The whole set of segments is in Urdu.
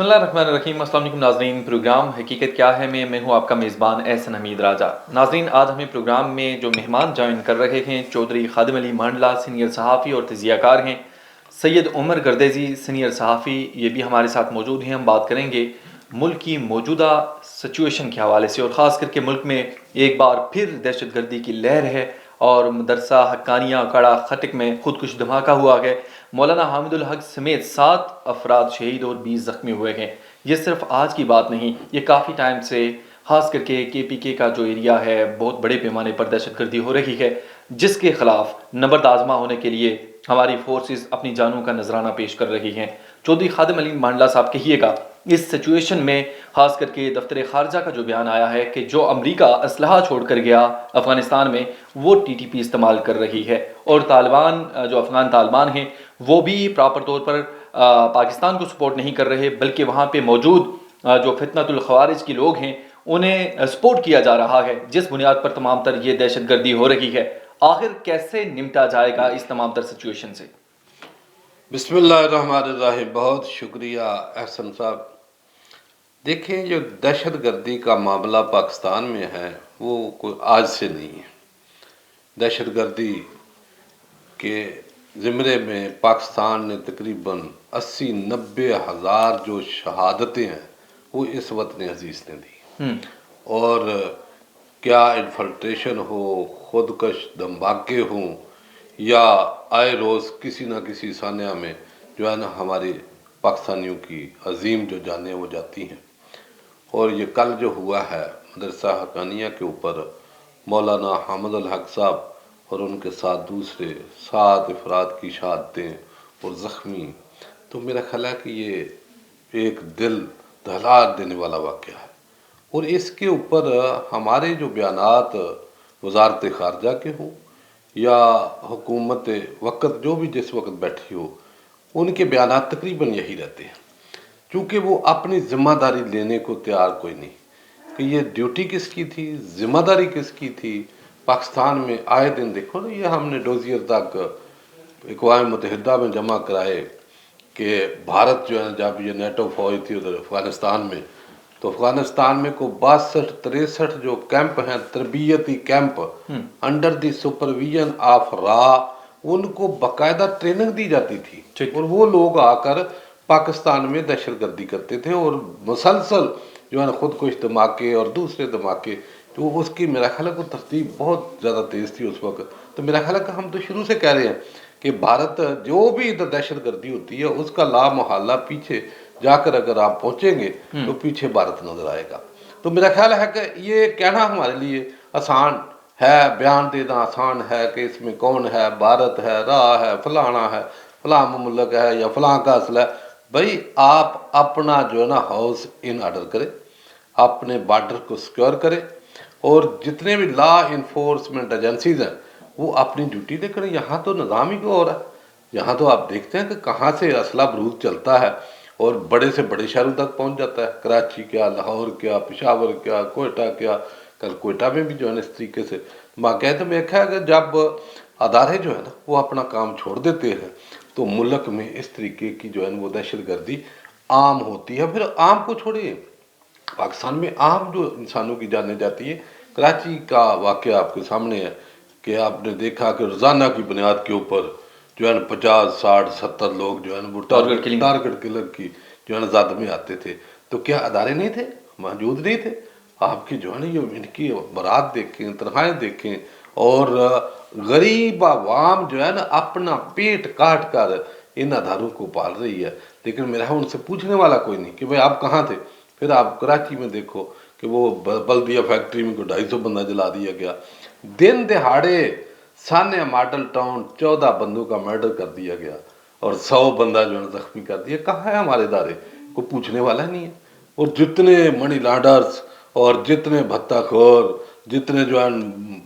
بسم اللہ الرحمن الرحیم۔ السلام علیکم ناظرین، پروگرام حقیقت کیا ہے میں ہوں آپ کا میزبان احسن حمید راجہ۔ ناظرین، آج ہمیں پروگرام میں جو مہمان جوائن کر رہے ہیں چودھری خادم علی مانڈلہ، سینئر صحافی اور تجزیہ کار ہیں، سید عمر گردیزی، سینئر صحافی، یہ بھی ہمارے ساتھ موجود ہیں۔ ہم بات کریں گے ملک کی موجودہ سچویشن کے حوالے سے، اور خاص کر کے ملک میں ایک بار پھر دہشت گردی کی لہر ہے اور مدرسہ حقانیہ کڑا خٹک میں خودکش دھماکہ ہوا ہے۔ مولانا حامد الحق سمیت 7 افراد شہید اور 20 زخمی ہوئے ہیں۔ یہ صرف آج کی بات نہیں، یہ کافی ٹائم سے خاص کر کے KPK کا جو ایریا ہے بہت بڑے پیمانے پر دہشت گردی ہو رہی ہے، جس کے خلاف نبرد آزما ہونے کے لیے ہماری فورسز اپنی جانوں کا نذرانہ پیش کر رہی ہیں۔ چودھری خادم علی مانڈلہ صاحب کہیے گا، اس سچویشن میں خاص کر کے دفتر خارجہ کا جو بیان آیا ہے کہ جو امریکہ اسلحہ چھوڑ کر گیا افغانستان میں، وہ TTP استعمال کر رہی ہے، اور طالبان جو افغان طالبان ہیں وہ بھی پراپر طور پر پاکستان کو سپورٹ نہیں کر رہے، بلکہ وہاں پہ موجود جو فتنۃ الخوارج کے لوگ ہیں انہیں سپورٹ کیا جا رہا ہے، جس بنیاد پر تمام تر یہ دہشت گردی ہو رہی ہے۔ آخر کیسے نمٹا جائے گا اس تمام تر سچویشن سے؟ بسم اللہ الرحمن الرحیم۔ بہت شکریہ احسن صاحب۔ دیکھیں، جو دہشت گردی کا معاملہ پاکستان میں ہے وہ کوئی آج سے نہیں ہے۔ دہشت گردی کے زمرے میں پاکستان نے تقریباً 80-90 ہزار جو شہادتیں ہیں وہ اس وطن عزیز نے دی، اور کیا انفلٹریشن ہو، خودکش دھماکے ہوں، یا آئے روز کسی نہ کسی سانحہ میں جو ہے نا ہماری پاکستانیوں کی عظیم جو جانیں وہ جاتی ہیں۔ اور یہ کل جو ہوا ہے مدرسہ حقانیہ کے اوپر، مولانا حامد الحق صاحب اور ان کے ساتھ دوسرے 7 افراد کی شہادتیں اور زخمی، تو میرا خیال ہے کہ یہ ایک دل دہلا دینے والا واقعہ ہے۔ اور اس کے اوپر ہمارے جو بیانات وزارت خارجہ کے ہوں یا حکومت وقت جو بھی جس وقت بیٹھی ہو، ان کے بیانات تقریباً یہی رہتے ہیں، چونکہ وہ اپنی ذمہ داری لینے کو تیار کوئی نہیں کہ یہ ڈیوٹی کس کی تھی، ذمہ داری کس کی تھی۔ پاکستان میں آئے دن دیکھو نا، یہ ہم نے ڈوزیئر تک اقوام متحدہ میں جمع کرائے کہ بھارت جو ہے جب یہ نیٹو فوج تھی ادھر افغانستان میں، تو افغانستان میں کو 62-63 جو کیمپ ہیں، تربیتی camp under the supervision of را، ان کو باقاعدہ ٹریننگ دی جاتی تھی، اور وہ لوگ آ کر پاکستان میں دہشت گردی کرتے تھے، اور مسلسل جو ہے نا خودکش دھماکے اور دوسرے دھماکے، تو اس کی میرا خیال ہے کہ ترتیب بہت زیادہ تیز تھی اس وقت۔ تو میرا خیال ہے کہ ہم تو شروع سے کہہ رہے ہیں کہ بھارت جو بھی ادھر دہشت گردی ہوتی ہے اس کا لا محالہ پیچھے جا کر اگر آپ پہنچیں گے تو پیچھے بھارت نظر آئے گا۔ تو میرا خیال ہے کہ یہ کہنا ہمارے لیے آسان ہے، بیان دینا آسان ہے کہ اس میں کون ہے، بھارت ہے، راہ ہے، فلانا ہے، فلاں مملک ہے یا فلاں کا اسلحہ ہے۔ بھائی آپ اپنا جو ہے نا ہاؤس ان آرڈر کرے، اپنے بارڈر کو سیکیور کرے، اور جتنے بھی لا انفورسمنٹ ایجنسیز ہیں وہ اپنی ڈیوٹی دے کریں۔ یہاں تو نظام ہی کو ہو رہا ہے، یہاں تو آپ دیکھتے ہیں کہ کہاں سے اسلحہ برود چلتا ہے اور بڑے سے بڑے شہروں تک پہنچ جاتا ہے، کراچی کیا، لاہور کیا، پشاور کیا، کوئٹہ کیا۔ کل کوئٹہ میں بھی جو ہے نا اس طریقے سے باقاعدہ میں دیکھا ہے کہ جب ادارے جو ہے نا وہ اپنا کام چھوڑ دیتے ہیں تو ملک میں اس طریقے کی جو ہے نا وہ دہشت گردی عام ہوتی ہے۔ پھر عام کو چھوڑیے، پاکستان میں عام جو انسانوں کی جانیں جاتی ہیں، کراچی کا واقعہ آپ کے سامنے ہے کہ آپ نے دیکھا کہ روزانہ کی بنیاد کے اوپر جو ہے نا 50-60-70 لوگ جو ہے نا وہ ٹارگٹ کلر کی جو ہے نا زد میں آتے تھے۔ تو کیا ادارے نہیں تھے، موجود نہیں تھے؟ آپ کی جو ہے نا یہ ان کی برات دیکھیں، تنخواہیں دیکھیں، اور غریب عوام جو ہے نا اپنا پیٹ کاٹ کر ان اداروں کو پال رہی ہے، لیکن میرا ان سے پوچھنے والا کوئی نہیں کہ بھئی آپ کہاں تھے۔ پھر آپ کراچی میں دیکھو کہ وہ بلدیہ فیکٹری میں کو 250 بندہ جلا دیا گیا، دن دہاڑے سانیہ ماڈل ٹاؤن 14 بندوں کا مرڈر کر دیا گیا، اور 100 بندہ جو ہے زخمی کر دیا۔ کہاں ہے ہمارے ادارے؟ کوئی پوچھنے والا نہیں ہے۔ اور جتنے منی لانڈرز اور جتنے بھتہ خور، جتنے جو ہے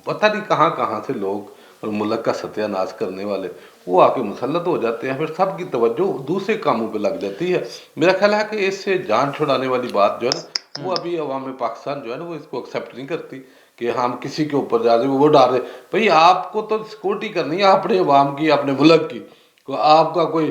پتہ نہیں کہاں کہاں سے لوگ اور ملک کا ستیہ ناش کرنے والے، وہ آ کے مسلط ہو جاتے ہیں، پھر سب کی توجہ دوسرے کاموں پہ لگ جاتی ہے۔ میرا خیال ہے کہ اس سے جان چھڑانے والی بات جو ہے نا وہ ابھی عوام پاکستان جو ہے نا وہ اس کو ایکسیپٹ نہیں کرتی کہ ہم کسی کے اوپر جا رہے ہیں، وہ ڈر رہے۔ بھئی آپ کو تو سیکورٹی کرنی ہے اپنے عوام کی، اپنے ملک کی۔ آپ کا کوئی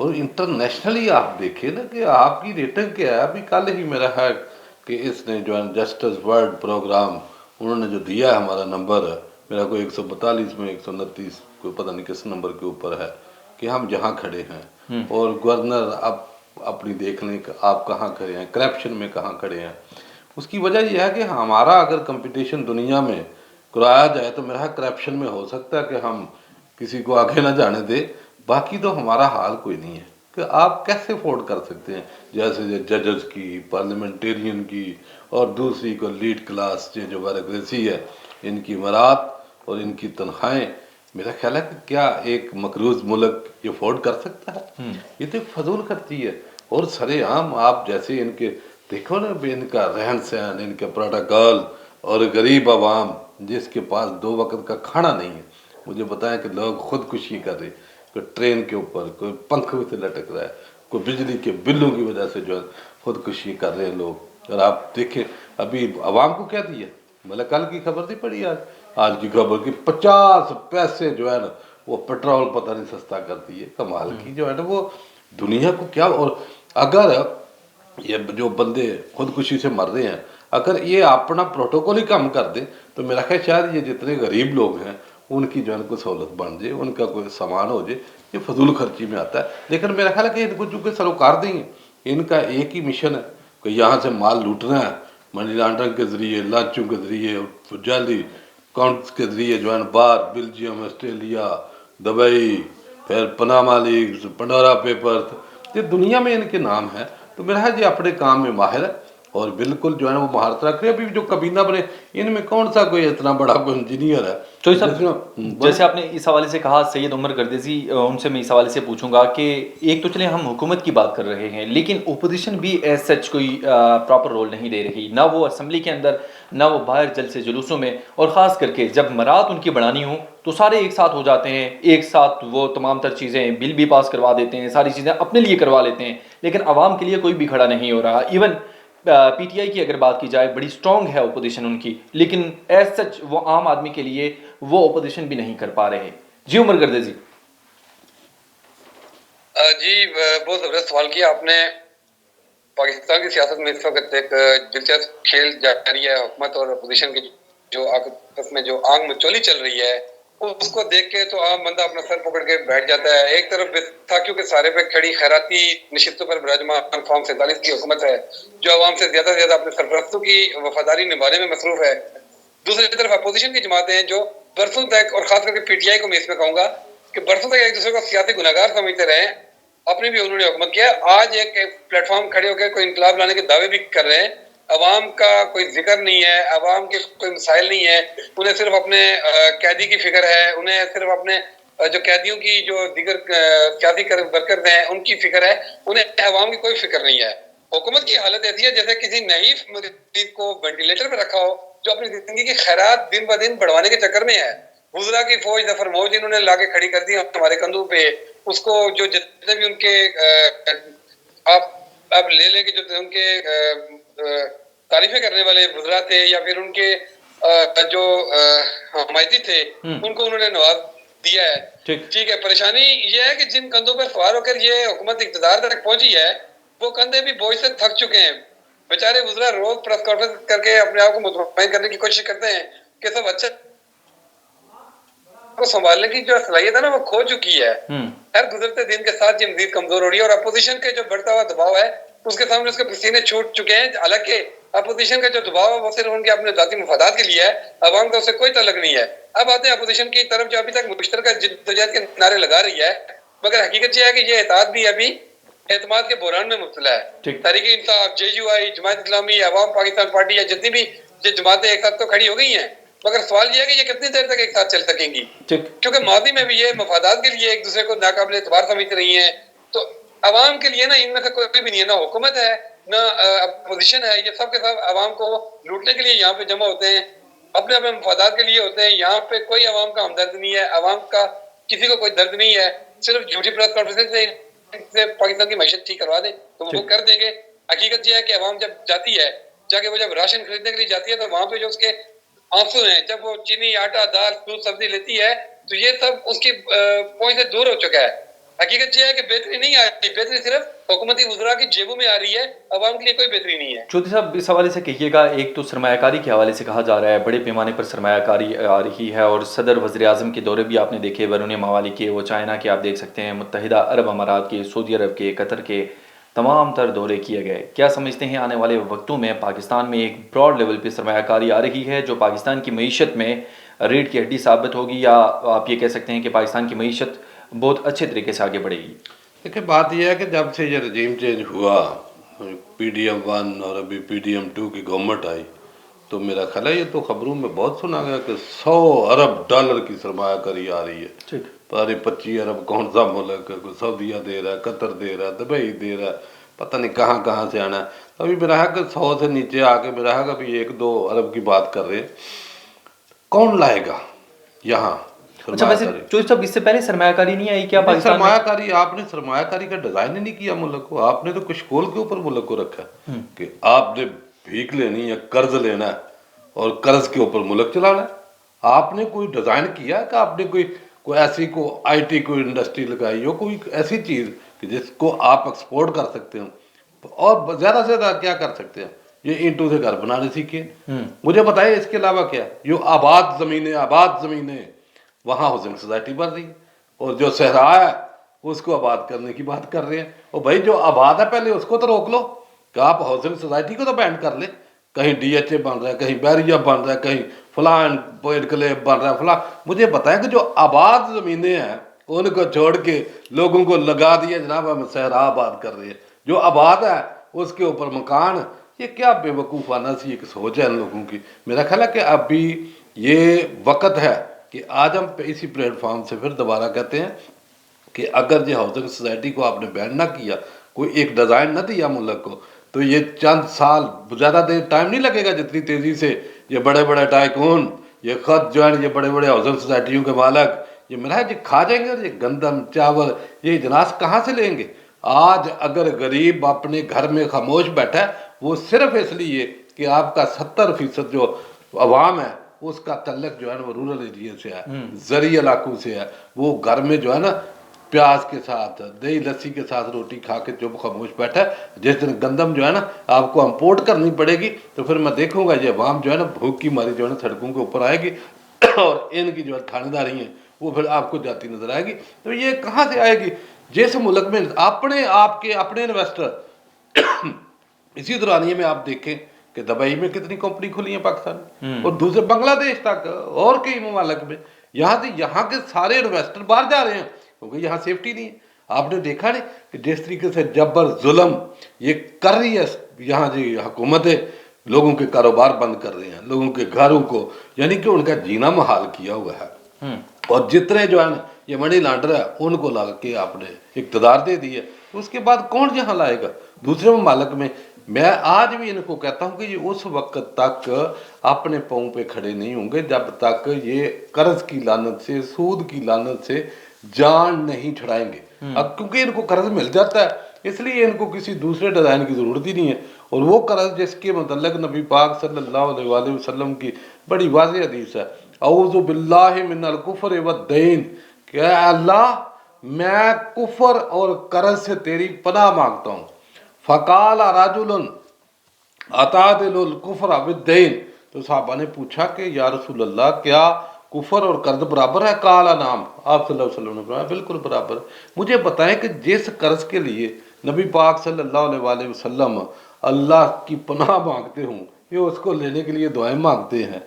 اور انٹرنیشنلی آپ دیکھیں نا کہ آپ کی ریٹنگ کیا ہے. ابھی کل ہی میرا ہے کہ اس نے جو ہے جسٹس ورلڈ پروگرام انہوں نے جو دیا ہے ہمارا نمبر ہے میرا کوئی 142 میں 129 کوئی پتہ نہیں کس نمبر کے اوپر ہے کہ ہم جہاں کھڑے ہیں. اور گورنر اب اپنی دیکھ لیں کہ آپ کہاں کھڑے ہیں، کرپشن میں کہاں کھڑے ہیں. اس کی وجہ یہ ہے کہ ہمارا اگر کمپٹیشن دنیا میں کرایا جائے تو میرا کرپشن میں ہو سکتا ہے کہ ہم کسی کو آگے نہ جانے دے. باقی تو ہمارا حال کوئی نہیں ہے کہ آپ کیسے افورڈ کر سکتے ہیں جیسے ججز کی، پارلیمنٹیرین کی، اور دوسری کو لیڈ کلاس جو بیوروکریسی ہے ان کی مراد اور ان کی تنخواہیں. میرا خیال ہے کہ کیا ایک مقروض ملک یہ افورڈ کر سکتا ہے؟ یہ تو ایک فضول خرچی ہے. اور سرے عام آپ جیسے ان کے دیکھو نا ان کا رہن سہن، ان کے پروٹوکول، اور غریب عوام جس کے پاس 2 وقت کا کھانا نہیں ہے. مجھے بتائیں کہ لوگ خودکشی کر رہے، کوئی ٹرین کے اوپر، کوئی پنکھوں سے لٹک رہا ہے، کوئی بجلی کے بلوں کی وجہ سے جو ہے خودکشی کر رہے ہیں لوگ. اور آپ دیکھیں ابھی عوام کو کیا دیا، مطلب کل کی خبر نہیں پڑی، آج کی خبر کہ 50 پیسے جو ہے نا وہ پیٹرول پتہ نہیں سستا کر دیے. کمال کی جو ہے نا وہ دنیا کو کیا. اور اگر یہ جو بندے خودکشی سے مر رہے ہیں اگر یہ اپنا پروٹوکول ہی کم کر دیں تو میرا خیال شاید یہ جتنے غریب لوگ ہیں ان کی جو ہے کوئی سہولت بن جائے، ان کا کوئی سامان ہو جائے. یہ فضول خرچی میں آتا ہے. لیکن میرا خیال ہے کہ ان کو چونکہ سروکار دیں گے، ان کا ایک ہی مشن ہے کہ یہاں سے مال لوٹنا ہے، منی لانڈرنگ کے ذریعے، لانچوں کے ذریعے، جعلی اکاؤنٹس کے ذریعے جو ہے باہر بیلجیم، آسٹریلیا، دبئی، پھر پناما لیکس، پنڈورا پیپرز، یہ دنیا میں ان کے نام ہیں. تو میرا ہے یہ اپنے کام میں ماہر ہے اور بالکل جو ہے وہ مہارت رکھ رہے ہیں. ابھی جو کابینہ بنے ان میں کون سا کوئی اتنا بڑا کوئی انجینئر ہے. تو جیسے آپ نے اس حوالے سے کہا سید عمر گردیزی، ان سے میں اس حوالے سے پوچھوں گا کہ ایک تو چلے ہم حکومت کی بات کر رہے ہیں لیکن اپوزیشن بھی ایز سچ کوئی پراپر رول نہیں دے رہی، نہ وہ اسمبلی کے اندر نہ وہ باہر جلسے جلوسوں میں. اور خاص کر کے جب مراد ان کی بڑھانی ہوں تو سارے ایک ساتھ ہو جاتے ہیں، ایک ساتھ وہ تمام تر چیزیں بل بھی پاس کروا دیتے ہیں، ساری چیزیں اپنے لیے کروا لیتے ہیں، لیکن عوام کے لیے کوئی بھی کھڑا نہیں ہو رہا. ایون پی ٹی آئی کی اگر بات کی جائے بڑی سٹرونگ ہے اپوزیشن ان کی، لیکن ایز سچ وہ عام آدمی کے لیے وہ اپوزیشن بھی نہیں کر پا رہے. جی عمر گردیزی. جی بہت زبردست سوال کیا آپ نے. پاکستان کی سیاست میں اس وقت ایک دلچسپ کھیل جاری ہے. حکومت اور اپوزیشن کی جو آپس میں جو آنگ مچولی چل رہی ہے اس کو دیکھ کے تو عام بندہ اپنا سر پکڑ کے بیٹھ جاتا ہے. ایک طرف بیساکھیوں کے سارے پہ کھڑی خیراتی نشستوں پر براجمان فارم 47 کی حکومت ہے جو عوام سے زیادہ سے زیادہ اپنے سرپرستوں کی وفاداری نبھانے میں مصروف ہے. دوسری طرف اپوزیشن کی جماعتیں ہیں جو برسوں تک، اور خاص کر کے پی ٹی آئی کو میں اس میں کہوں گا کہ برسوں تک ایک دوسرے کو سیاسی گناہگار سمجھتے رہے. اپنی بھی انہوں نے حکومت کیا، آج ایک پلیٹ فارم کھڑے ہو کے کوئی انقلاب لانے کے دعوے بھی کر رہے ہیں. عوام کا کوئی ذکر نہیں ہے، عوام کے کوئی مسائل نہیں ہے، انہیں صرف اپنے قیدی کی فکر ہے، انہیں صرف اپنے جو قیدیوں کی جو دیگر سیاسی ورکرز ہیں ان کی فکر ہے، انہیں عوام کی کوئی فکر نہیں ہے. حکومت کی حالت ایسی ہے جیسے کسی نحیف مریض کو وینٹیلیٹر پہ رکھا ہو جو اپنی زندگی کی خیرات دن بدن بڑھوانے کے چکر میں ہے. وزراء کی فوج ظفر موج انہوں نے لا کے کھڑی کر دی ہمارے کندھوں پہ. اس کو جو جتنے بھی ان کے آپ لے لیں کہ جو ان کے تعریفیں کرنے والے وزراء تھے یا پھر ان کے جو حمایتی تھے ان کو انہوں نے نواز دیا ہے. ٹھیک ہے، پریشانی یہ ہے کہ جن کندھوں پر سوار ہو کر یہ حکومت اقتدار تک پہنچی ہے وہ کندھے بھی بوجھ سے تھک چکے ہیں. بیچارے وزراء روز پریس کانفرنس کر کے اپنے آپ کو مطمئن کرنے کی کوشش کرتے ہیں کہ سب اچھا کو سنبھالنے کی جو صلاحیت ہے نا وہ کھو چکی ہے. ہر گزرتے دن کے ساتھ یہ مزید کمزور ہو رہی ہے اور اپوزیشن کے جو بڑھتا ہوا دباؤ ہے اس کے سامنے اس کے پسینے چھوٹ چکے ہیں. حالانکہ اپوزیشن کا جو دباؤ ہے وہ صرف ان کے اپنے ذاتی مفادات کے لیے ہے، عوام کا اس سے کوئی تعلق نہیں ہے. اب آتے ہیں اپوزیشن کی طرف جو ابھی تک مشترکہ جدوجہد کے نعرے لگا رہی ہے، مگر حقیقت یہ ہے کہ یہ اتحاد بھی ابھی اعتماد کے بحران میں مبتلا ہے. تحریک انصاف، جے یو آئی، جماعت اسلامی، عوام پاکستان پارٹی یا جتنی بھی جماعتیں ایک ساتھ تو کھڑی ہو گئی ہیں، مگر سوال یہ ہے کہ یہ کتنی دیر تک ایک ساتھ چل سکیں گی، کیونکہ ماضی میں بھی یہ مفادات کے لیے ایک دوسرے کو ناقابل اعتبار سمجھتے رہی ہیں. تو عوام کے لیے نا ان میں سے کوئی بھی نہیں ہے، نہ حکومت ہے نہ اپوزیشن ہے. یہ سب کے سب عوام کو لوٹنے کے لیے یہاں پہ جمع ہوتے ہیں، اپنے اپنے مفادات کے لیے ہوتے ہیں. یہاں پہ کوئی عوام کا ہمدرد نہیں ہے، عوام کا کسی کو کوئی درد نہیں ہے. صرف جھوٹی پریس کانفرنس سے پاکستان کی معیشت ٹھیک کروا دیں تو وہ کر دیں گے. حقیقت یہ ہے کہ عوام جب جاتی ہے جا کے وہ جب راشن خریدنے کے لیے جاتی ہے تو وہاں پہ جو اس کے آنسو ہیں، جب وہ چینی، آٹا، دال، دودھ، سبزی لیتی ہے تو یہ سب اس کی پہنچ سے دور ہو چکا ہے. حقیقت یہ ہے کہ بہتری نہیں آ رہی، بہتری صرف حکومتی وزراء کی جیبوں میں آ رہی ہے، عوام کے لیے کوئی بہتری نہیں ہے۔ چودھری صاحب اس حوالے سے کہیے گا، ایک تو سرمایہ کاری کے حوالے سے کہا جا رہا ہے بڑے پیمانے پر سرمایہ کاری آ رہی ہے، اور صدر وزیر اعظم کے دورے بھی آپ نے دیکھے بیرون ممالک کے، وہ چائنا کے آپ دیکھ سکتے ہیں، متحدہ عرب امارات کے، سعودی عرب کے، قطر کے، تمام تر دورے کیے گئے۔ کیا سمجھتے ہیں آنے والے وقتوں میں پاکستان میں ایک براڈ لیول پہ سرمایہ کاری آ رہی ہے جو پاکستان کی معیشت میں ریڑھ کی ہڈی ثابت ہوگی، یا آپ یہ کہہ سکتے ہیں کہ پاکستان کی معیشت بہت اچھے طریقے سے آگے بڑھے گی؟ دیکھیں بات یہ ہے کہ جب سے یہ رجیم چینج ہوا، PDM-1 اور ابھی PDM-2 کی گورنمنٹ آئی، تو میرا خیال ہے یہ تو خبروں میں بہت سنا گیا کہ $100 ارب کی سرمایہ کاری آ رہی ہے۔ ٹھیک، پتہ نہیں 25 ارب کون سا ملک ہے، کوئی سعودیہ دے رہا ہے، قطر دے رہا ہے، دبئی دے رہا ہے، پتہ نہیں کہاں سے آنا ہے۔ ابھی میرا ہے کہ 100 سے نیچے آ کے میرا ہے کہ ابھی 1-2 ارب کی بات کر رہے ہیں۔ کون لائے گا یہاں اچھا سرمایہ ویسے کاری؟ چودھری صاحب اس سے پہلے سرمایہ کاری نہیں آئی کیا پاکستان میں؟ سرمایہ کاری، آپ نے سرمایہ کاری کا ڈیزائن ہی نہیں کیا ملک کو، آپ نے تو کشکول کے اوپر ملک کو رکھا ہے کہ آپ نے بھیک لینی ہے، قرض لینا ہے اور قرض کے اوپر ملک چلانا ہے۔ آپ نے کوئی ڈیزائن کیا ہے کہ آپ نے کوئی ایسی IT کوئی انڈسٹری لگائی ہو، کوئی ایسی چیز کہ جس کو آپ ایکسپورٹ کر سکتے ہو، اور زیادہ سے زیادہ کیا کر سکتے ہیں؟ یہ اینٹوں سے گھر بنانے سیکھیں۔ مجھے بتائیں اس کے علاوہ کیا؟ جو آباد زمینیں وہاں ہاؤسنگ سوسائٹی بن رہی ہے، اور جو صحرا ہے اس کو آباد کرنے کی بات کر رہے ہیں۔ اور بھائی جو آباد ہے پہلے اس کو تو روک لو، کہ آپ ہاؤسنگ سوسائٹی کو تو بینڈ کر لیں۔ کہیں DHA بن رہا ہے، کہیں بیریا بن رہا ہے، کہیں فلاں انکلیو بن رہا ہے فلاں۔ مجھے بتائیں کہ جو آباد زمینیں ہیں ان کو چھوڑ کے لوگوں کو لگا دیا جناب ہم صحرا آباد کر رہے ہیں، جو آباد ہے اس کے اوپر مکان۔ یہ کیا بے وقوفانہ سی ایک سوچ ہے ان لوگوں کی۔ میرا خیال ہے کہ ابھی یہ وقت ہے کہ آج ہم اسی پلیٹ فارم سے پھر دوبارہ کہتے ہیں کہ اگر یہ ہاؤسنگ سوسائٹی کو آپ نے بین نہ کیا، کوئی ایک ڈیزائن نہ دیا ملک کو، تو یہ چند سال، زیادہ دیر ٹائم نہیں لگے گا جتنی تیزی سے یہ بڑے بڑے ٹائکون، یہ خط جو ہے، یہ بڑے بڑے ہاؤسنگ سوسائٹیوں کے مالک، یہ میرا ہے کھا جائیں گے، اور یہ گندم چاول یہ اجناس کہاں سے لیں گے؟ آج اگر غریب اپنے گھر میں خاموش بیٹھا ہے، وہ صرف اس لیے کہ آپ کا 70% جو عوام ہے اس کا تعلق جو ہے نا وہ رورل ایریا سے ہے، زرعی علاقوں سے ہے۔ وہ گھر میں جو ہے نا پیاز کے ساتھ دہی لسی کے ساتھ روٹی کھا کے جو خاموش بیٹھا ہے، جس دن گندم جو ہے نا آپ کو امپورٹ کرنی پڑے گی، تو پھر میں دیکھوں گا یہ عوام جو ہے نا بھوک کی ماری جو ہے نا سڑکوں کے اوپر آئے گی، اور ان کی جو ہے تھانے داری ہیں وہ پھر آپ کو جاتی نظر آئے گی۔ تو یہ کہاں سے آئے گی؟ جس ملک میں اپنے انویسٹر اسی دورانیے میں آپ دیکھیں کہ دبئی میں کتنی کمپنی کھلی ہیں پاکستان میں، اور دوسرے بنگلہ دیش تک اور کئی ممالک میں، یہاں کے سارے انویسٹر باہر جا رہے ہیں کیونکہ یہاں سیفٹی نہیں ہے۔ آپ نے دیکھا نہیں کہ جس طریقے سے جبر ظلم یہ کر رہی ہے یہاں جی حکومتیں، لوگوں کے کاروبار بند کر رہے ہیں، لوگوں کے گھروں کو یعنی کہ ان کا جینا محال کیا ہوا ہے، اور جتنے جو ہے نا یہ منی لانڈر ہے ان کو لا کے آپ نے اقتدار دے دی ہے۔ اس کے بعد کون یہاں لائے گا؟ دوسرے ممالک میں میں آج بھی ان کو کہتا ہوں کہ یہ اس وقت تک اپنے پاؤں پہ کھڑے نہیں ہوں گے جب تک یہ قرض کی لعنت سے، سود کی لعنت سے جان نہیں چھڑائیں گے۔ اب کیونکہ ان کو قرض مل جاتا ہے اس لیے ان کو کسی دوسرے ڈیزائن کی ضرورت ہی نہیں ہے، اور وہ قرض جس کے متعلق نبی پاک صلی اللہ علیہ وآلہ وسلم کی بڑی واضح حدیث ہے، اعوذ باللہ من الکفر والدین، کہ اے اللہ میں کفر اور قرض سے تیری پناہ مانگتا ہوں۔ فقال رجل اتعدل الکفر والدین، تو صحابہ نے پوچھا کہ یا رسول اللہ کیا کفر اور قرض برابر ہے؟ قال نعم، آپ صلی اللہ علیہ وسلم نے فرمایا بالکل برابر ہے۔ مجھے بتائیں کہ جس قرض کے لیے نبی پاک صلی اللہ علیہ وآلہ وسلم اللہ کی پناہ مانگتے ہوں، یہ اس کو لینے کے لیے دعائیں مانگتے ہیں،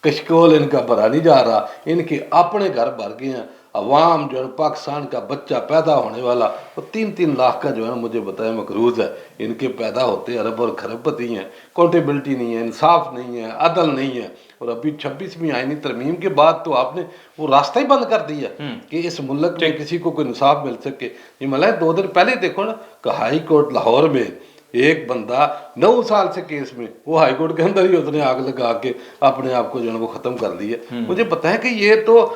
کشکول ان کا بھرا نہیں جا رہا، ان کے اپنے گھر بھر گئے ہیں۔ عوام جو ہے پاکستان کا بچہ پیدا ہونے والا وہ 3-3 لاکھ کا جو ہے مجھے بتائیں مقروض ہے، ان کے پیدا ہوتے ارب اور خرب پتی ہیں، اکاؤنٹیبلٹی نہیں ہے، انصاف نہیں ہے، عدل نہیں ہے، اور ابھی 26ویں آئینی ترمیم کے بعد تو آپ نے وہ راستہ ہی بند کر دیا کہ اس ملک میں کسی کو کوئی انصاف مل سکے۔ یہ ملائے 2 دن پہلے دیکھو نا کہ ہائی کورٹ لاہور میں ایک بندہ 9 سال سے کیس میں، وہ ہائی کورٹ کے اندر ہی اس نے آگ لگا کے اپنے آپ کو جو ہے وہ ختم کر دیا۔ مجھے پتہ ہے کہ یہ تو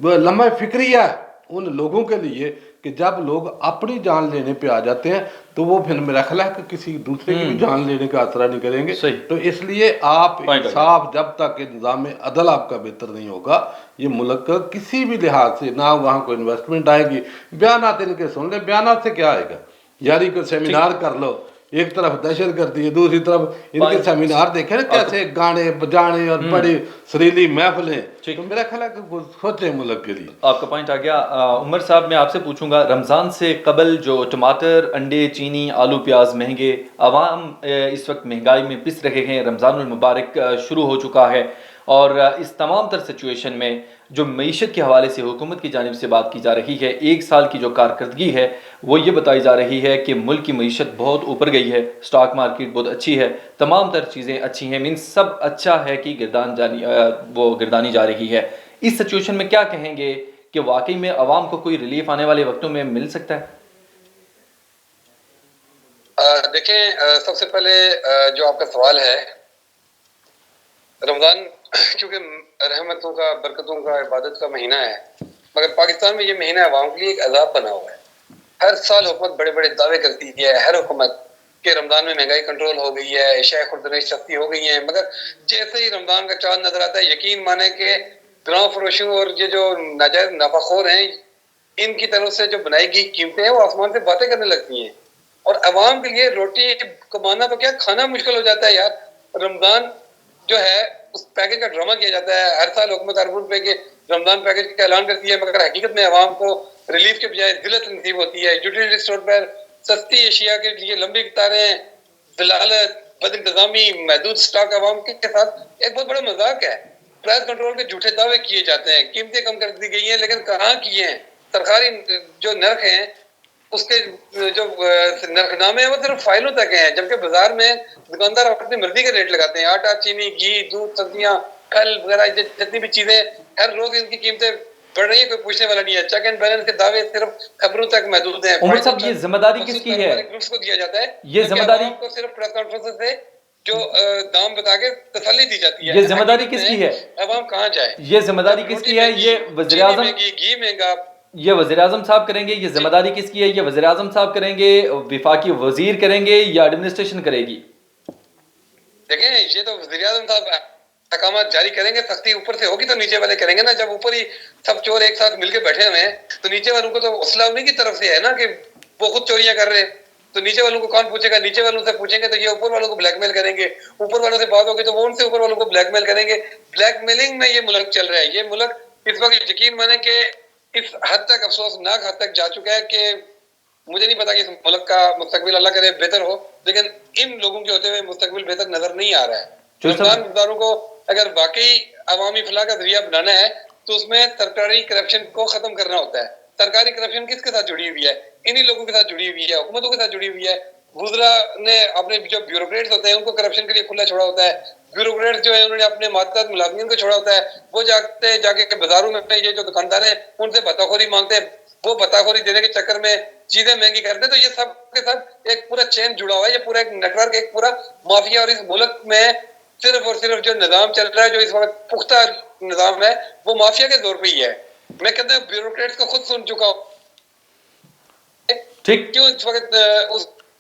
لمحہ فکریہ ہے ان لوگوں کے لیے کہ جب لوگ اپنی جان لینے پہ آ جاتے ہیں تو وہ پھر میرا خیال ہے کہ کسی دوسرے کی بھی جان لینے کا اثرا نہیں کریں گے. تو اس لیے آپ انصاف, جب تک نظام عدل آپ کا بہتر نہیں ہوگا, یہ ملک کسی بھی لحاظ سے نہ وہاں کوئی انویسٹمنٹ آئے گی. بیانات ان کے سن لیں, بیانات سے کیا آئے گا؟ یاری کو سیمینار کر لو, ایک طرف دہشت گردی ہے, دوسری طرف ان کے سیمینار دیکھیں نا کیسے گانے بجانے اور بڑی سریلی محفلیں. تو میرا خیال ہے کہ سوچیں ملک کے لیے. آپ کا پوائنٹ آ گیا. عمر صاحب میں آپ سے پوچھوں گا, رمضان سے قبل جو ٹماٹر, انڈے, چینی, آلو, پیاز مہنگے, عوام اس وقت مہنگائی میں پس رہے ہیں, رمضان المبارک شروع ہو چکا ہے, اور اس تمام تر سچویشن میں جو معیشت کے حوالے سے حکومت کی جانب سے بات کی جا رہی ہے, ایک سال کی جو کارکردگی ہے وہ یہ بتائی جا رہی ہے کہ ملک کی معیشت بہت اوپر گئی ہے, سٹاک مارکیٹ بہت اچھی ہے, تمام تر چیزیں اچھی ہیں, مینس سب اچھا ہے کہ گردانی جا رہی ہے. اس سچویشن میں کیا کہیں گے کہ واقعی میں عوام کو کوئی ریلیف آنے والے وقتوں میں مل سکتا ہے؟ دیکھیں, سب سے پہلے جو آپ کا سوال ہے, رمضان کیونکہ رحمتوں کا, برکتوں کا, عبادت کا مہینہ ہے, مگر پاکستان میں یہ مہینہ عوام کے لیے ایک عذاب بنا ہوا ہے. ہر سال حکومت بڑے بڑے دعوے کرتی ہے, ہر حکومت کہ رمضان میں مہنگائی کنٹرول ہو گئی ہے, اشیاء خوردنی سستی ہو گئی ہیں, مگر جیسے ہی رمضان کا چاند نظر آتا ہے, یقین مانے کہ گراؤں فروشوں اور یہ جو ناجائز نفع خور ہیں, ان کی طرف سے جو بنائی گئی قیمتیں ہیں وہ آسمان سے باتیں کرنے لگتی ہیں, اور عوام کے لیے روٹی کمانا تو کیا کھانا مشکل ہو جاتا ہے یار. رمضان جو ہے اس پیکج کا ڈرامہ کیا جاتا ہے, ہر سال حکومت اربوں روپے کے رمضان پیکج کا اعلان کرتی ہے, مگر حقیقت میں عوام کو ریلیف کے بجائے ذلت نصیب ہوتی ہے. یوٹیلیٹی اسٹور پر سستی اشیاء کے لیے لمبی قطاریں, دلالت, بد انتظامی, محدود سٹاک عوام کے ساتھ ایک بہت بڑا مذاق ہے. پرائز کنٹرول کے جھوٹے دعوے کیے جاتے ہیں, قیمتیں کم کر دی گئی ہیں, لیکن کہاں کیے ہیں؟ سرکاری جو نرخ ہیں اس کے جو نرخ نامے ہیں وہ صرف فائلوں تک ہیں, جبکہ بازار میں دکاندار اپنی مرضی کے ریٹ لگاتے ہیں. آٹا, چینی, گھی, دودھ, سبزیاں, پھل وغیرہ جتنی بھی چیزیں, ہر روز ان کی قیمتیں بڑھ رہی ہے, کوئی پوچھنے والا نہیں ہے. چیک اینڈ بیلنس کے دعوے صرف خبروں تک محدود ہیں. عمر صاحب یہ ذمہ داری کس کی ہے؟ گروپس کو دیا جاتا ہے, یہ ذمہ داری کو صرف پریس کانفرنس سے جو دام بتا کے تسلی دی جاتی ہے. یہ ذمہ داری کس کی ہے؟ عوام کہاں جائے؟ یہ ذمہ داری کس کی ہے؟ یہ وزیر اعظم, گھی مہنگا, یہ وزیر اعظم صاحب کریں گے؟ یہ ذمہ داری کس کی ہے؟ یہ وزیر اعظم صاحب کریں گے, وفاقی وزیر کریں گے, یا ایڈمنسٹریشن کرے گی؟ دیکھیں, یہ تو وزیر اعظم صاحب احکامات جاری کریں گے, سختی اوپر سے ہوگی تو نیچے والے کریں گے نا. جب اوپر ہی سب چور ایک ساتھ مل کے بیٹھے ہوئے ہیں تو نیچے والوں کو تو حوصلہ انہیں کی طرف سے ہے نا کہ وہ خود چوریاں کر رہے ہیں, تو نیچے والوں کو کون پوچھے گا؟ نیچے والوں سے پوچھیں گے تو یہ اوپر والوں کو بلیک میل کریں گے, اوپر والوں سے بات ہوگی تو وہ ان سے اوپر والوں کو بلیک میل کریں گے. بلیک میلنگ میں یہ ملک چل رہا ہے. یہ ملک اس وقت یقین مانے کہ اس حد تک افسوسناک حد تک جا چکا ہے کہ مجھے نہیں پتا کہ اس ملک کا مستقبل اللہ کرے بہتر ہو, لیکن ان لوگوں کے ہوتے ہوئے مستقبل بہتر نظر نہیں آ رہا ہے. رمضان گزاروں کو اگر واقعی عوامی فلاح کا ذریعہ بنانا ہے تو اس میں سرکاری کرپشن کو ختم کرنا ہوتا ہے. سرکاری کرپشن کس کے ساتھ جڑی ہوئی ہے؟ انہی لوگوں کے ساتھ جڑی ہوئی ہے, حکومتوں کے ساتھ جڑی ہوئی ہے. وزراء نے اپنے جو بیوروکریٹس ہوتے ہیں ان کو کرپشن کے لیے کھلا چھوڑا ہوتا ہے. بیوروکریٹس جو ہے انہوں نے اپنے ماتحت ملازمین کو چھوڑا ہوتا ہے. وہ جا کے بازاروں میں یہ جو دکاندار ہیں ان سے بتاخوری مانگتے ہیں, وہ بتاخوری دینے کے چکر میں چیزیں مہنگی کرتے ہیں. تو یہ سب کے ساتھ ایک پورا چین جڑا ہوا ہے, یہ پورا ایک نیٹ ورک, ایک پورا مافیا. اور اس ملک میں صرف اور صرف جو نظام چل رہا ہے, جو اس وقت پختہ نظام ہے, وہ مافیا کے زور پہ ہی ہے. میں کہتا ہوں بیوروکریٹس کو خود سن چکا ہوں کیوں اس وقت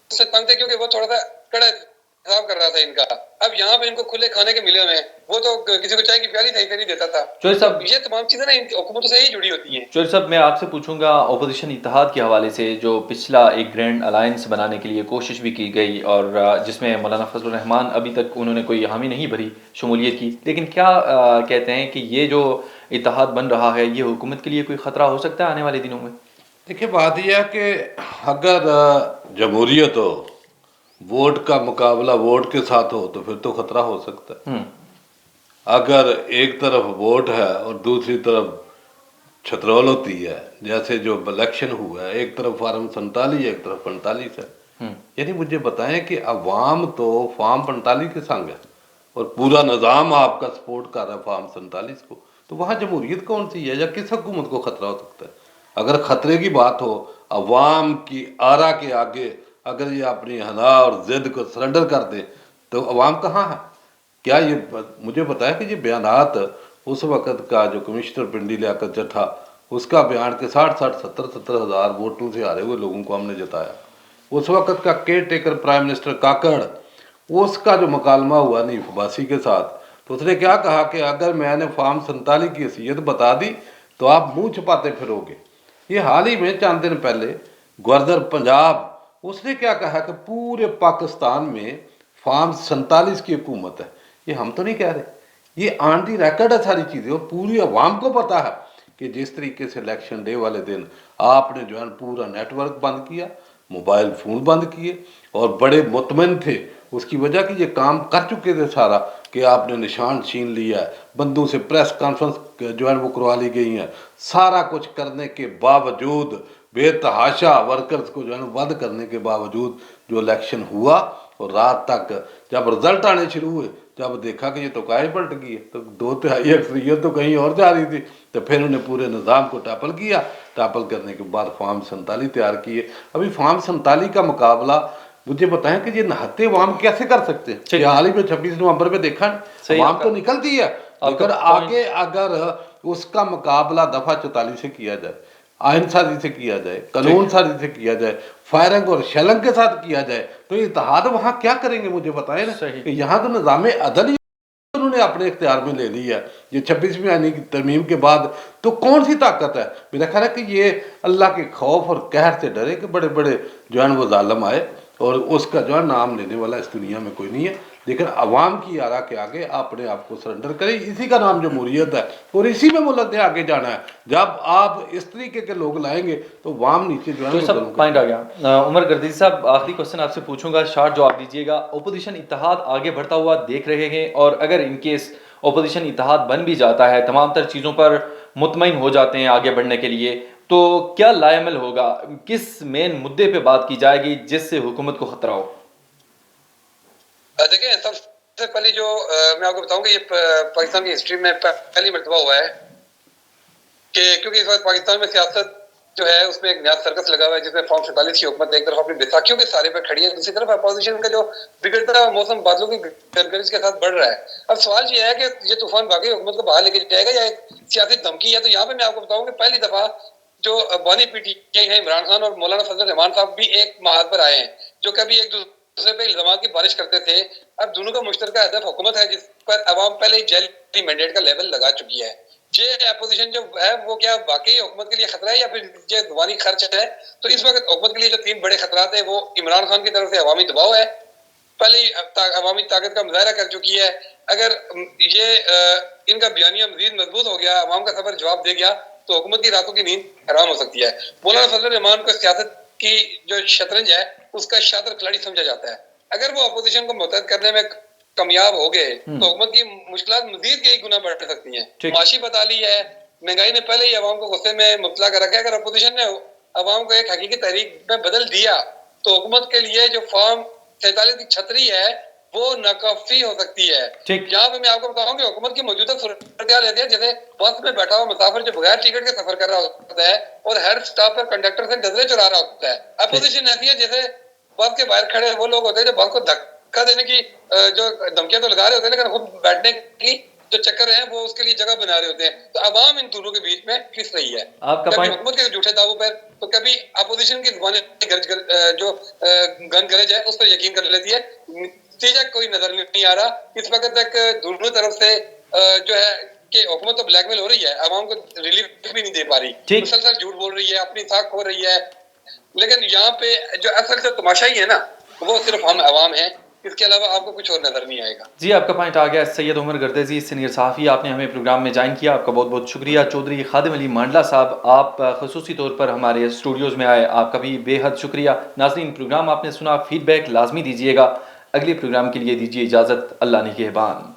اس سے تنگ تھے, کیونکہ وہ تھوڑا سا کڑا حساب کر رہا تھا ان کا. اب یہاں پہ ان کو کھلے کھانے کے ملے ہوئے ہیں, وہ تو کسی کو چائے کی پیالی صحیح سے نہیں دیتا تھا. یہ تمام چیزیں نا ان حکومتوں سے ہی جڑی ہوتی ہیں. چوہدری صاحب میں آپ سے پوچھوں گا, اپوزیشن اتحاد کے حوالے سے جو پچھلا ایک گرینڈ الائنس بنانے کے لیے کوشش بھی کی گئی, اور جس میں مولانا فضل الرحمان ابھی تک انہوں نے کوئی حامی نہیں بھری شمولیت کی, لیکن کیا کہتے ہیں کہ یہ جو اتحاد بن رہا ہے یہ حکومت کے لیے کوئی خطرہ ہو سکتا ہے آنے والے دنوں میں؟ دیکھیں, بات یہ ہے کہ اگر جمہوریت ہو, ووٹ کا مقابلہ ووٹ کے ساتھ ہو تو پھر تو خطرہ ہو سکتا ہے. اگر ایک طرف ووٹ ہے اور دوسری طرف چھترول ہوتی ہے, جیسے جو الیکشن ہوا ہے, ایک طرف فارم 47 ہے, ایک طرف 45 ہے, یعنی مجھے بتائیں کہ عوام تو فارم 45 کے سنگ ہے اور پورا نظام آپ کا سپورٹ کر رہا ہے فارم 47 کو, تو وہاں جمہوریت کون سی ہے یا کس حکومت کو خطرہ ہو سکتا ہے؟ اگر خطرے کی بات ہو, عوام کی آرا کے آگے اگر یہ اپنی حنا اور ضد کو سرنڈر کر دے تو عوام کہاں ہے؟ کیا یہ مجھے بتایا کہ یہ بیانات اس وقت کا جو کمشنر پنڈی لیاقت جٹھا اس کا بیان کہ 60-70 ہزار ووٹوں سے ہارے ہوئے لوگوں کو ہم نے جتایا. اس وقت کا caretaker prime minister Kakar, اس کا جو مکالمہ ہوا نیف عباسی کے ساتھ، تو اس نے کیا کہا کہ اگر میں نے فارم 47 کی حیثیت بتا دی تو آپ منہ چھپاتے پھرو گے. یہ حال ہی میں چند دن پہلے گورنر پنجاب، اس نے کیا کہا کہ پورے پاکستان میں فارم 47 کی حکومت ہے. یہ ہم تو نہیں کہہ رہے، یہ آن دی ریکارڈ ہے ساری چیزیں، اور پوری عوام کو پتا ہے کہ جس طریقے سے الیکشن ڈے والے دن آپ نے جو ہے پورا نیٹ ورک بند کیا، موبائل فون بند کیے، اور بڑے مطمئن تھے اس کی وجہ کہ یہ کام کر چکے تھے سارا، کہ آپ نے نشان چھین لیا ہے، بندوں سے پریس کانفرنس جو ہے وہ کروا لی گئی ہیں. سارا کچھ کرنے کے باوجود، بے تحاشا ورکرز کو جو ہے بند کرنے کے باوجود جو الیکشن ہوا، اور رات تک جب رزلٹ آنے شروع ہوئے، جب دیکھا کہ یہ تو کاج پلٹ گئی ہے، تو 2/3 اکثریت تو کہیں اور جا رہی تھی، تو پھر انہیں پورے نظام کو ٹاپل کیا. ٹاپل کرنے کے بعد فارم 47 تیار کیے. ابھی فارم 47 کا مقابلہ مجھے بتائیں کہ یہ نہتے عوام کیسے کر سکتے ہیں؟ یہ حال ہی میں 26 نومبر پہ دیکھا نہیں، عوام تو نکلتی ہے، لیکن آگے اگر اس کا مقابلہ دفعہ 44 سے کیا جائے، آئین سازی سے کیا جائے، قانون سازی سے کیا جائے، فائرنگ اور شیلنگ کے ساتھ کیا جائے، تو یہ اتحاد وہاں کیا کریں گے؟ مجھے بتائیں نا، کہ یہاں تو نظام عدل انہوں نے اپنے اختیار میں لے لی ہے. یہ 26ویں آئین کی ترمیم کے بعد تو کون سی طاقت ہے؟ میرا خیال ہے کہ یہ اللہ کے خوف اور قہر سے ڈرے کہ بڑے بڑے جو ہے وہ ظالم آئے، اور اس کا جو ہے نام لینے والا اس دنیا میں کوئی نہیں ہے. لیکن عوام کی آرا کے آگے اپنے آپ کو سرنڈر کرے، اسی کا نام جمہوریت ہے، اور اسی میں ملک نے آگے جانا ہے. جب آپ اس طریقے کے لوگ لائیں گے تو عوام نیچے جو ہے سب پوائنٹ آ گیا. عمر گردیزی صاحب، آخری کوشچن آپ سے پوچھوں گا، شارٹ جواب دیجیے گا. اپوزیشن اتحاد آگے بڑھتا ہوا دیکھ رہے ہیں، اور اگر ان کیس اپوزیشن اتحاد بن بھی جاتا ہے، تمام تر چیزوں پر مطمئن ہو جاتے ہیں آگے بڑھنے کے لیے، تو کیا لائے عمل ہوگا؟ کس مین مدعے پہ بات کی جائے گی جس سے حکومت کو خطرہ ہو؟ دیکھیں، سب سے پہلی جو میں آپ کو بتاؤں کہ یہ پاکستان کی ہسٹری میں پہلی مرتبہ ہوا ہے کہ کیونکہ اس وقت پاکستان میں سیاست جو ہے اس میں ایک نیا سرکس لگا ہوا ہے، جس میں فارم 47 کی حکومت ایک طرف اپنی بیساکھیوں کے سارے پہ کھڑی ہے، دوسری طرف اپوزیشن کا جو بگڑتا ہوا موسم بادلوں کی گرج کے ساتھ بڑھ رہا ہے. اب سوال یہ ہے کہ یہ طوفان باقی حکومت کو باہر لے کے جائے گا یا ایک سیاسی دھمکی ہے؟ تو یہاں پہ میں آپ کو بتاؤں کہ پہلی دفعہ جو بانی پی ٹی آئی ہیں، عمران خان اور مولانا فضل الرحمان صاحب بھی ایک محاذ پر آئے ہیں، جو کبھی ایک دوسرے پہ الزامات کی بارش کرتے تھے. اب دونوں کا مشترکہ ہدف حکومت ہے، جس پر عوام پہلے ہی جیلی مینڈیٹ کا لیول لگا چکی ہے. یہ اپوزیشن جو ہے وہ کیا واقعی حکومت کے لیے خطرہ ہے یا پھر یہ زبانی خرچ ہے؟ تو اس وقت حکومت کے لیے جو 3 بڑے خطرات ہیں وہ عمران خان کی طرف سے عوامی دباؤ ہے، پہلے ہی عوامی طاقت کا مظاہرہ کر چکی ہے. اگر یہ ان کا بیانیہ مزید مضبوط ہو گیا، عوام کا صبر جواب دے گیا، تو حکومت کی راتوں کی نیند حرام ہو سکتی ہے. مولانا فضل الرحمان کو سیاست کی جو شطرنج ہے اس کا شاطر کھلاڑی سمجھا جاتا ہے. اگر وہ اپوزیشن کو متحد کرنے میں کامیاب ہو گئے تو حکومت کی مشکلات مزید کئی گنا بڑھ سکتی ہیں. معاشی بدحالی ہے، مہنگائی نے پہلے ہی عوام کو غصے میں مبتلا کر رکھا ہے. اگر اپوزیشن نے عوام کو ایک حقیقی تحریک میں بدل دیا تو حکومت کے لیے جو فارم 47 کی چھتری ہے وہ ناکافی ہو سکتی ہے. یہاں پہ میں آپ کو بتاؤں کہ حکومت کی موجودہ صورتحال ایسی ہے جیسے بس میں بیٹھا ہوا مسافر جو بغیر ٹکٹ کے سفر کر رہا ہوتا ہے اور ہر سٹاپ پر کنڈکٹر سے نظریں چرا رہا ہوتا ہے. اپوزیشن ایسی ہے جیسے بس کے باہر کھڑے وہ لوگ ہوتے ہیں جو بس کو دھکا دینے کی جو دھمکیاں تو لگا رہے ہوتے ہیں، لیکن خود بیٹھنے کی جو چکر ہیں وہ اس کے لیے جگہ بنا رہے ہوتے ہیں. تو عوام ان دونوں کے بیچ میں پھنس رہی ہے، کبھی حکومت کے جھوٹے دعووں پر تو کبھی اپوزیشن کی زبان جو گن گرج ہے اس پر یقین کر لیتی ہے. نتیجہ کوئی نظر نہیں آ رہا اس وقت تک دونوں طرف سے جو ہے کہ حکومت تو بلیک میل ہو رہی ہے، عوام کو ریلیف بھی نہیں دے پا رہی، مسلسل جھوٹ بول رہی ہے، اپنی ساکھ کھو رہی ہے. لیکن یہاں پہ جو اصل سے تماشا ہی ہے نا وہ صرف ہم عوام ہیں، اس کے علاوہ آپ کو کچھ اور نظر نہیں آئے گا. جی، آپ کا پوائنٹ آ گیا. سید عمر گردیزی، سینئر صحافی، آپ نے ہمیں پروگرام میں جوائن کیا، آپ کا بہت بہت شکریہ. چودھری خادم علی مانڈلا صاحب، آپ خصوصی طور پر ہمارے اسٹوڈیوز میں آئے، آپ کا بھی بے حد شکریہ. ناظرین، پروگرام آپ نے سنا، فیڈ بیک لازمی دیجیے گا. اگلے پروگرام کے لیے دیجیے اجازت. اللہ نگہبان.